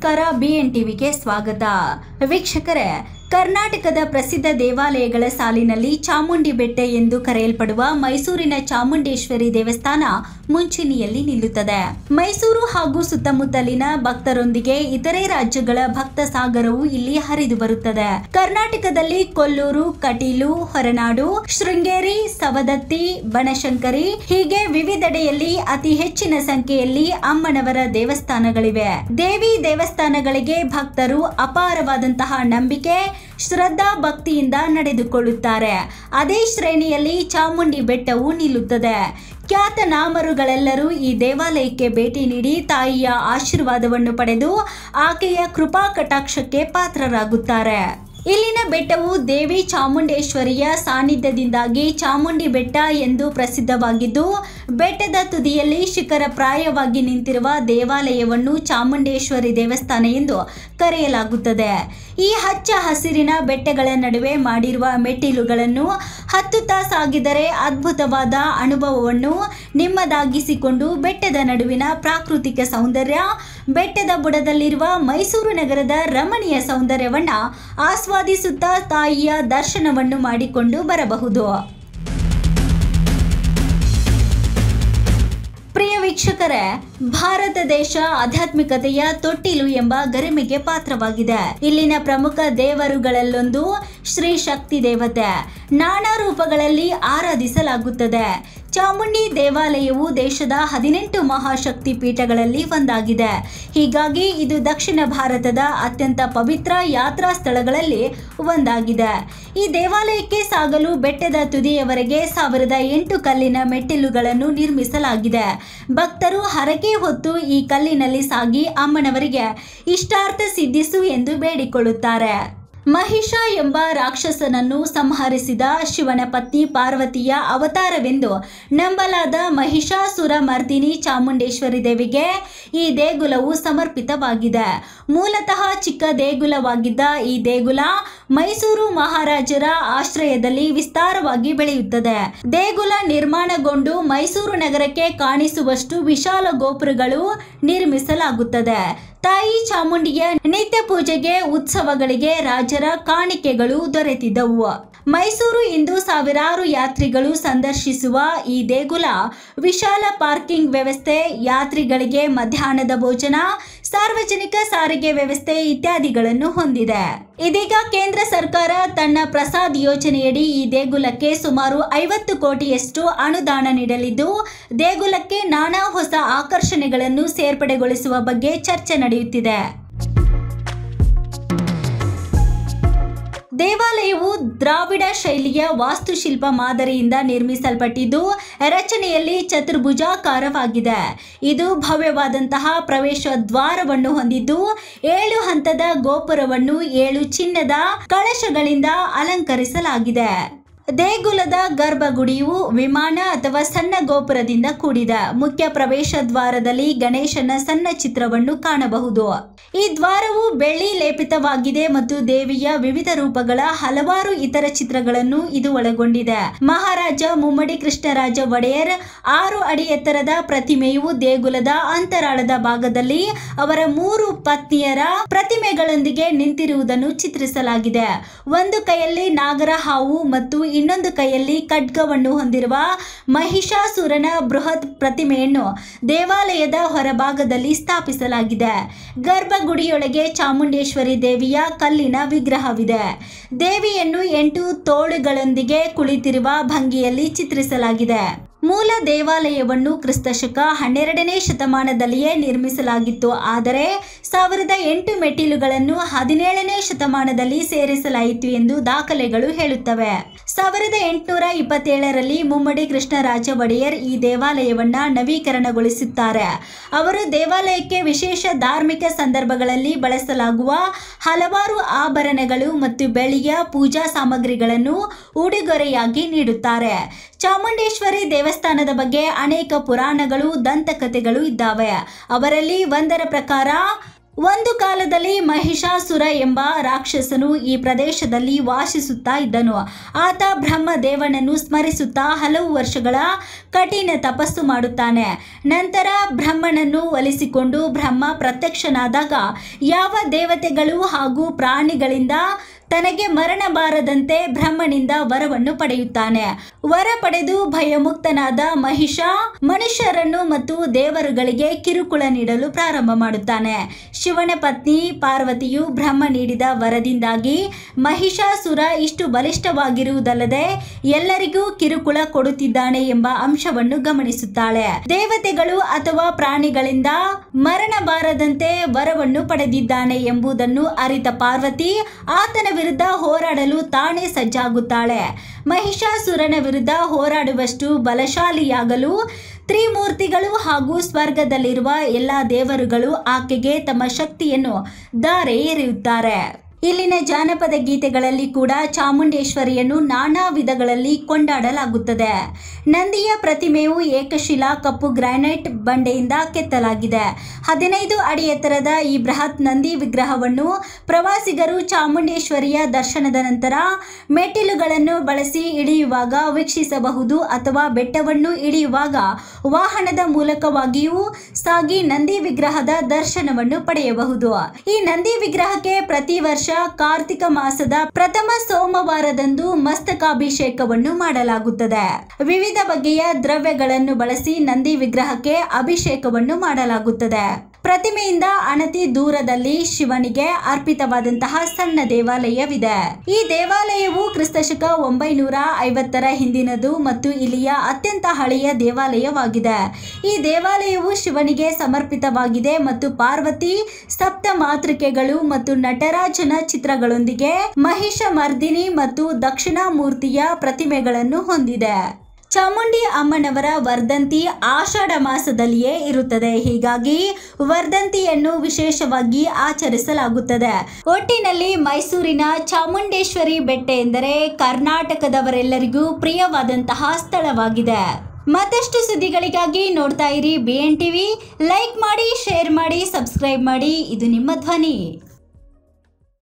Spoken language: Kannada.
ನಮಸ್ಕಾರ, BN ಟಿವಿಗೆ ಸ್ವಾಗತ. ವೀಕ್ಷಕರೇ, ಕರ್ನಾಟಕದ ಪ್ರಸಿದ್ಧ ದೇವಾಲಯಗಳ ಸಾಲಿನಲ್ಲಿ ಚಾಮುಂಡಿ ಬೆಟ್ಟ ಎಂದು ಕರೆಯಲ್ಪಡುವ ಮೈಸೂರಿನ ಚಾಮುಂಡೇಶ್ವರಿ ದೇವಸ್ಥಾನ ಮುಂಚೂಣಿಯಲ್ಲಿ ನಿಲ್ಲುತ್ತದೆ. ಮೈಸೂರು ಹಾಗೂ ಸುತ್ತಮುತ್ತಲಿನ ಭಕ್ತರೊಂದಿಗೆ ಇತರೆ ರಾಜ್ಯಗಳ ಭಕ್ತ ಸಾಗರವು ಇಲ್ಲಿ ಹರಿದು ಬರುತ್ತದೆ. ಕರ್ನಾಟಕದಲ್ಲಿ ಕೊಲ್ಲೂರು, ಕಟೀಲು, ಹೊರನಾಡು, ಶೃಂಗೇರಿ, ಸವದತ್ತಿ, ಬನಶಂಕರಿ ಹೀಗೆ ವಿವಿಧೆಡೆಯಲ್ಲಿ ಅತಿ ಹೆಚ್ಚಿನ ಸಂಖ್ಯೆಯಲ್ಲಿ ಅಮ್ಮನವರ ದೇವಸ್ಥಾನಗಳಿವೆ. ದೇವಿ ದೇವಸ್ಥಾನಗಳಿಗೆ ಭಕ್ತರು ಅಪಾರವಾದಂತಹ ನಂಬಿಕೆ, ಶ್ರದ್ಧಾ ಭಕ್ತಿಯಿಂದ ನಡೆದುಕೊಳ್ಳುತ್ತಾರೆ. ಅದೇ ಶ್ರೇಣಿಯಲ್ಲಿ ಚಾಮುಂಡಿ ಬೆಟ್ಟವು ನಿಲ್ಲುತ್ತದೆ. ಖ್ಯಾತನಾಮರುಗಳೆಲ್ಲರೂ ಈ ದೇವಾಲಯಕ್ಕೆ ಭೇಟಿ ನೀಡಿ ತಾಯಿಯ ಆಶೀರ್ವಾದವನ್ನು ಪಡೆದು ಆಕೆಯ ಕೃಪಾ ಕಟಾಕ್ಷಕ್ಕೆ ಪಾತ್ರರಾಗುತ್ತಾರೆ. ಇಲ್ಲಿನ ಬೆಟ್ಟವು ದೇವಿ ಚಾಮುಂಡೇಶ್ವರಿಯ ಸಾನ್ನಿಧ್ಯದಿಂದಾಗಿ ಚಾಮುಂಡಿ ಬೆಟ್ಟ ಎಂದು ಪ್ರಸಿದ್ಧವಾಗಿದ್ದು, ಬೆಟ್ಟದ ತುದಿಯಲ್ಲಿ ಶಿಖರಪ್ರಾಯವಾಗಿ ನಿಂತಿರುವ ದೇವಾಲಯವನ್ನು ಚಾಮುಂಡೇಶ್ವರಿ ದೇವಸ್ಥಾನ ಎಂದು ಕರೆಯಲಾಗುತ್ತದೆ. ಈ ಹಚ್ಚ ಹಸಿರಿನ ಬೆಟ್ಟಗಳ ನಡುವೆ ಮಾಡಿರುವ ಮೆಟ್ಟಿಲುಗಳನ್ನು ಹತ್ತುತ್ತಾ ಸಾಗಿದರೆ ಅದ್ಭುತವಾದ ಅನುಭವವನ್ನು ನಿಮ್ಮದಾಗಿಸಿಕೊಂಡು ಬೆಟ್ಟದ ನಡುವಿನ ಪ್ರಾಕೃತಿಕ ಸೌಂದರ್ಯ, ಬೆಟ್ಟದ ಬುಡದಲ್ಲಿರುವ ಮೈಸೂರು ನಗರದ ರಮಣೀಯ ಸೌಂದರ್ಯವನ್ನು ಆಸ್ವಾದಿಸುತ್ತಾ ತಾಯಿಯ ದರ್ಶನವನ್ನು ಮಾಡಿಕೊಂಡು ಬರಬಹುದು. ಪ್ರಿಯ ವೀಕ್ಷಕರೇ, ಭಾರತ ದೇಶ ಆಧ್ಯಾತ್ಮಿಕತೆಯ ತೊಟ್ಟಿಲು ಎಂಬ ಗರಿಮೆಗೆ ಪಾತ್ರವಾಗಿದೆ. ಇಲ್ಲಿನ ಪ್ರಮುಖ ದೇವರುಗಳಲ್ಲೊಂದು ಶ್ರೀ ಶಕ್ತಿ ದೇವತೆ. ನಾನಾ ರೂಪಗಳಲ್ಲಿ ಆರಾಧಿಸಲಾಗುತ್ತದೆ. ಚಾಮುಂಡಿ ದೇವಾಲಯವು ದೇಶದ 18 ಮಹಾಶಕ್ತಿ ಪೀಠಗಳಲ್ಲಿ ಒಂದಾಗಿದೆ. ಹೀಗಾಗಿ ಇದು ದಕ್ಷಿಣ ಭಾರತದ ಅತ್ಯಂತ ಪವಿತ್ರ ಯಾತ್ರಾ ಸ್ಥಳಗಳಲ್ಲಿ ಒಂದಾಗಿದೆ. ಈ ದೇವಾಲಯಕ್ಕೆ ಸಾಗಲು ಬೆಟ್ಟದ ತುದಿಯವರೆಗೆ 1008 ಕಲ್ಲಿನ ಮೆಟ್ಟಿಲುಗಳನ್ನು ನಿರ್ಮಿಸಲಾಗಿದೆ. ಭಕ್ತರು ಹರಕೆ ಹೊತ್ತು ಈ ಕಲ್ಲಿನಲ್ಲಿ ಸಾಗಿ ಅಮ್ಮನವರಿಗೆ ಇಷ್ಟಾರ್ಥ ಸಿದ್ಧಿಸು ಎಂದು ಬೇಡಿಕೊಳ್ಳುತ್ತಾರೆ. ಮಹಿಷ ಎಂಬ ರಾಕ್ಷಸನನ್ನು ಸಂಹರಿಸಿದ ಶಿವನ ಪತ್ನಿ ಪಾರ್ವತಿಯ ಅವತಾರವೆಂದು ನಂಬಲಾದ ಮಹಿಷಾಸುರ ಮರ್ದಿನಿ ಚಾಮುಂಡೇಶ್ವರಿ ದೇವಿಗೆ ಈ ದೇಗುಲವು ಸಮರ್ಪಿತವಾಗಿದೆ. ಮೂಲತಃ ಚಿಕ್ಕ ದೇಗುಲವಾಗಿದ್ದ ಈ ದೇಗುಲ ಮೈಸೂರು ಮಹಾರಾಜರ ಆಶ್ರಯದಲ್ಲಿ ವಿಸ್ತಾರವಾಗಿ ಬೆಳೆಯುತ್ತದೆ. ದೇಗುಲ ನಿರ್ಮಾಣಗೊಂಡು ಮೈಸೂರು ನಗರಕ್ಕೆ ಕಾಣಿಸುವಷ್ಟು ವಿಶಾಲ ಗೋಪುರಗಳು ನಿರ್ಮಿಸಲಾಗುತ್ತದೆ. ತಾಯಿ ಚಾಮುಂಡಿಯ ನಿತ್ಯ ಪೂಜೆಗೆ, ಉತ್ಸವಗಳಿಗೆ ರಾಜರ ಕಾಣಿಕೆಗಳು ದೊರೆತಿದ್ದವು. ಮೈಸೂರು ಇಂದು ಸಾವಿರಾರು ಯಾತ್ರಿಗಳು ಸಂದರ್ಶಿಸುವ ಈ ದೇಗುಲ ವಿಶಾಲ ಪಾರ್ಕಿಂಗ್ ವ್ಯವಸ್ಥೆ, ಯಾತ್ರಿಗಳಿಗೆ ಮಧ್ಯಾಹ್ನದ ಭೋಜನ, ಸಾರ್ವಜನಿಕ ಸಾರಿಗೆ ವ್ಯವಸ್ಥೆ ಇತ್ಯಾದಿಗಳನ್ನು ಹೊಂದಿದೆ. ಇದೀಗ ಕೇಂದ್ರ ಸರ್ಕಾರ ತನ್ನ ಪ್ರಸಾದ್ ಯೋಜನೆಯಡಿ ಈ ದೇಗುಲಕ್ಕೆ ಸುಮಾರು 50 ಕೋಟಿಯಷ್ಟು ಅನುದಾನ ನೀಡಲಿದ್ದು, ದೇಗುಲಕ್ಕೆ ನಾನಾ ಹೊಸ ಆಕರ್ಷಣೆಗಳನ್ನು ಸೇರ್ಪಡೆಗೊಳಿಸುವ ಬಗ್ಗೆ ಚರ್ಚೆ ನಡೆಯುತ್ತಿದೆ. ದೇವಾಲಯವು ದ್ರಾವಿಡ ಶೈಲಿಯ ವಾಸ್ತುಶಿಲ್ಪ ಮಾದರಿಯಿಂದ ನಿರ್ಮಿಸಲ್ಪಟ್ಟಿದ್ದು, ರಚನೆಯಲ್ಲಿ ಚತುರ್ಭುಜಾಕಾರವಾಗಿದೆ. ಇದು ಭವ್ಯವಾದಂತಹ ಪ್ರವೇಶ ದ್ವಾರವನ್ನು ಹೊಂದಿದ್ದು, 7 ಹಂತದ ಗೋಪುರವನ್ನು 7 ಚಿನ್ನದ ಕಳಶಗಳಿಂದ ಅಲಂಕರಿಸಲಾಗಿದೆ. ದೇಗುಲದ ಗರ್ಭಗುಡಿಯು ವಿಮಾನ ಅಥವಾ ಸಣ್ಣ ಗೋಪುರದಿಂದ ಕೂಡಿದೆ. ಮುಖ್ಯ ಪ್ರವೇಶ ದ್ವಾರದಲ್ಲಿ ಗಣೇಶನ ಸಣ್ಣ ಚಿತ್ರವನ್ನು ಕಾಣಬಹುದು. ಈ ದ್ವಾರವು ಬೆಳ್ಳಿ ಲೇಪಿತವಾಗಿದೆ ಮತ್ತು ದೇವಿಯ ವಿವಿಧ ರೂಪಗಳ ಹಲವಾರು ಇತರ ಚಿತ್ರಗಳನ್ನು ಇದು ಒಳಗೊಂಡಿದೆ. ಮಹಾರಾಜ ಮುಮ್ಮಡಿ ಕೃಷ್ಣರಾಜ ಒಡೆಯರ್ 6 ಅಡಿ ಎತ್ತರದ ಪ್ರತಿಮೆಯು ದೇಗುಲದ ಅಂತರಾಳದ ಭಾಗದಲ್ಲಿ ಅವರ 3 ಪತ್ನಿಯರ ಪ್ರತಿಮೆಗಳೊಂದಿಗೆ ನಿಂತಿರುವುದನ್ನು ಚಿತ್ರಿಸಲಾಗಿದೆ. ಒಂದು ಕೈಯಲ್ಲಿ ನಾಗರ ಹಾವು ಮತ್ತು ಇನ್ನೊಂದು ಕೈಯಲ್ಲಿ ಖಡ್ಗವನ್ನು ಹೊಂದಿರುವ ಮಹಿಷಾಸುರನ ಬೃಹತ್ ಪ್ರತಿಮೆಯನ್ನು ದೇವಾಲಯದ ಹೊರಭಾಗದಲ್ಲಿ ಸ್ಥಾಪಿಸಲಾಗಿದೆ. ಗರ್ಭಗುಡಿಯೊಳಗೆ ಚಾಮುಂಡೇಶ್ವರಿ ದೇವಿಯ ಕಲ್ಲಿನ ವಿಗ್ರಹವಿದೆ. ದೇವಿಯನ್ನು 8 ತೋಳುಗಳೊಂದಿಗೆ ಕುಳಿತಿರುವ ಭಂಗಿಯಲ್ಲಿ ಚಿತ್ರಿಸಲಾಗಿದೆ. ಮೂಲ ದೇವಾಲಯವನ್ನು ಕ್ರಿಸ್ತಶಕ 12ನೇ ಶತಮಾನದಲ್ಲಿಯೇ ನಿರ್ಮಿಸಲಾಗಿತ್ತು. ಆದರೆ 1008 ಮೆಟ್ಟಿಲುಗಳನ್ನು 17ನೇ ಶತಮಾನದಲ್ಲಿ ಸೇರಿಸಲಾಯಿತು ಎಂದು ದಾಖಲೆಗಳು ಹೇಳುತ್ತವೆ. 1827ರಲ್ಲಿ ಮುಮ್ಮಡಿ ಕೃಷ್ಣರಾಜ ಒಡೆಯರ್ ಈ ದೇವಾಲಯವನ್ನ ನವೀಕರಣಗೊಳಿಸುತ್ತಾರೆ. ಅವರು ದೇವಾಲಯಕ್ಕೆ ವಿಶೇಷ ಧಾರ್ಮಿಕ ಸಂದರ್ಭಗಳಲ್ಲಿ ಬಳಸಲಾಗುವ ಹಲವಾರು ಆಭರಣಗಳು ಮತ್ತು ಬೆಳ್ಳಿಯ ಪೂಜಾ ಸಾಮಗ್ರಿಗಳನ್ನು ಉಡುಗೊರೆಯಾಗಿ ನೀಡುತ್ತಾರೆ. ಚಾಮುಂಡೇಶ್ವರಿ ದೇವಸ್ಥಾನದ ಬಗ್ಗೆ ಅನೇಕ ಪುರಾಣಗಳು, ದಂತಕಥೆಗಳು ಇದ್ದಾವೆ. ಅವರಲ್ಲಿ ಒಂದರ ಪ್ರಕಾರ ಒಂದು ಕಾಲದಲ್ಲಿ ಮಹಿಷಾಸುರ ಎಂಬ ರಾಕ್ಷಸನು ಈ ಪ್ರದೇಶದಲ್ಲಿ ವಾಸಿಸುತ್ತಾ ಇದ್ದನು. ಆತ ಬ್ರಹ್ಮದೇವನನ್ನು ಸ್ಮರಿಸುತ್ತಾ ಹಲವು ವರ್ಷಗಳ ಕಠಿಣ ತಪಸ್ಸು ಮಾಡುತ್ತಾನೆ. ನಂತರ ಬ್ರಹ್ಮನನ್ನು ಒಲಿಸಿಕೊಂಡು ಬ್ರಹ್ಮ ಪ್ರತ್ಯಕ್ಷನಾದಾಗ ಯಾವ ದೇವತೆಗಳು ಹಾಗೂ ಪ್ರಾಣಿಗಳಿಂದ ತನಗೆ ಮರಣ ಬಾರದಂತೆ ಬ್ರಹ್ಮನಿಂದ ವರವನ್ನು ಪಡೆಯುತ್ತಾನೆ. ವರ ಪಡೆದು ಭಯಮುಕ್ತನಾದ ಮಹಿಷ ಮನುಷ್ಯರನ್ನು ಮತ್ತು ದೇವರುಗಳಿಗೆ ಕಿರುಕುಳ ನೀಡಲು ಪ್ರಾರಂಭ ಮಾಡುತ್ತಾನೆ. ಶಿವನ ಪತ್ನಿ ಪಾರ್ವತಿಯು ಬ್ರಹ್ಮ ನೀಡಿದ ವರದಿಂದಾಗಿ ಮಹಿಷಾಸುರ ಇಷ್ಟು ಬಲಿಷ್ಠವಾಗಿರುವುದಲ್ಲದೆ ಎಲ್ಲರಿಗೂ ಕಿರುಕುಳ ಕೊಡುತ್ತಿದ್ದಾನೆ ಎಂಬ ಅಂಶವನ್ನು ಗಮನಿಸುತ್ತಾಳೆ. ದೇವತೆಗಳು ಅಥವಾ ಪ್ರಾಣಿಗಳಿಂದ ಮರಣ ಬಾರದಂತೆ ವರವನ್ನು ಪಡೆದಿದ್ದಾನೆ ಎಂಬುದನ್ನು ಅರಿತ ಪಾರ್ವತಿ ಆತನ ವಿರುದ್ಧ ಹೋರಾಡಲು ತಾನೇ ಸಜ್ಜಾಗುತ್ತಾಳೆ. ಮಹಿಷಾಸುರನ ವಿರುದ್ಧ ಹೋರಾಡುವಷ್ಟು ಬಲಶಾಲಿಯಾಗಲು ತ್ರಿಮೂರ್ತಿಗಳು ಹಾಗೂ ಸ್ವರ್ಗದಲ್ಲಿರುವ ಎಲ್ಲ ದೇವರುಗಳು ಆಕೆಗೆ ತಮ್ಮ ಶಕ್ತಿಯನ್ನು ಧಾರೆ ಎರೆಯುತ್ತಾರೆ. ಇಲ್ಲಿನ ಜಾನಪದ ಗೀತೆಗಳಲ್ಲಿ ಕೂಡ ಚಾಮುಂಡೇಶ್ವರಿಯನ್ನು ನಾನಾ ವಿಧಗಳಲ್ಲಿ ಕೊಂಡಾಡಲಾಗುತ್ತದೆ. ನಂದಿಯ ಪ್ರತಿಮೆಯು ಏಕಶಿಲಾ ಕಪ್ಪು ಗ್ರಾನೈಟ್ ಬಂಡೆಯಿಂದ ಕೆತ್ತಲಾಗಿದೆ. 15 ಅಡಿ ಎತ್ತರದ ಈ ಬೃಹತ್ ನಂದಿ ವಿಗ್ರಹವನ್ನು ಪ್ರವಾಸಿಗರು ಚಾಮುಂಡೇಶ್ವರಿಯ ದರ್ಶನದ ನಂತರ ಮೆಟ್ಟಿಲುಗಳನ್ನು ಬಳಸಿ ಇಳಿಯುವಾಗ ವೀಕ್ಷಿಸಬಹುದು ಅಥವಾ ಬೆಟ್ಟವನ್ನು ಇಳಿಯುವಾಗ ವಾಹನದ ಮೂಲಕವಾಗಿಯೂ ಸಾಗಿ ನಂದಿ ವಿಗ್ರಹದ ದರ್ಶನವನ್ನು ಪಡೆಯಬಹುದು. ಈ ನಂದಿ ವಿಗ್ರಹಕ್ಕೆ ಪ್ರತಿ ವರ್ಷ ಕಾರ್ತಿಕ ಮಾಸದ ಪ್ರಥಮ ಸೋಮವಾರದಂದು ಮಸ್ತಕಾಭಿಷೇಕವನ್ನು ಮಾಡಲಾಗುತ್ತದೆ. ವಿವಿಧ ಬಗೆಯ ದ್ರವ್ಯಗಳನ್ನು ಬಳಸಿ ನಂದಿ ವಿಗ್ರಹಕ್ಕೆ ಅಭಿಷೇಕವನ್ನು ಮಾಡಲಾಗುತ್ತದೆ. ಪ್ರತಿಮೆಯಿಂದ ಅನತಿ ದೂರದಲ್ಲಿ ಶಿವನಿಗೆ ಅರ್ಪಿತವಾದಂತಹ ಸಣ್ಣ ದೇವಾಲಯವಿದೆ. ಈ ದೇವಾಲಯವು ಕ್ರಿಸ್ತಶಕ 950ರ ಹಿಂದಿನದು ಮತ್ತು ಇಲ್ಲಿಯ ಅತ್ಯಂತ ಹಳೆಯ ದೇವಾಲಯವಾಗಿದೆ. ಈ ದೇವಾಲಯವು ಶಿವನಿಗೆ ಸಮರ್ಪಿತವಾಗಿದೆ ಮತ್ತು ಪಾರ್ವತಿ, ಸಪ್ತ ಮಾತೃಕೆಗಳು ಮತ್ತು ನಟರಾಜನ ಚಿತ್ರಗಳೊಂದಿಗೆ ಮಹಿಷ ಮರ್ದಿನಿ ಮತ್ತು ದಕ್ಷಿಣಾಮೂರ್ತಿಯ ಪ್ರತಿಮೆಗಳನ್ನು ಹೊಂದಿದೆ. ಚಾಮುಂಡಿ ಅಮ್ಮನವರ ವರ್ಧಂತಿ ಆಷಾಢ ಮಾಸದಲ್ಲಿಯೇ ಇರುತ್ತದೆ. ಹೀಗಾಗಿ ವರ್ಧಂತಿಯನ್ನು ವಿಶೇಷವಾಗಿ ಆಚರಿಸಲಾಗುತ್ತದೆ. ಒಟ್ಟಿನಲ್ಲಿ ಮೈಸೂರಿನ ಚಾಮುಂಡೇಶ್ವರಿ ಬೆಟ್ಟ ಎಂದರೆ ಕರ್ನಾಟಕದವರೆಲ್ಲರಿಗೂ ಪ್ರಿಯವಾದಂತಹ ಸ್ಥಳವಾಗಿದೆ. ಮತ್ತಷ್ಟು ಸುದ್ದಿಗಳಿಗಾಗಿ ನೋಡ್ತಾ ಇರಿ BN TV. ಲೈಕ್ ಮಾಡಿ, ಶೇರ್ ಮಾಡಿ, ಸಬ್ಸ್ಕ್ರೈಬ್ ಮಾಡಿ. ಇದು ನಿಮ್ಮ ಧ್ವನಿ.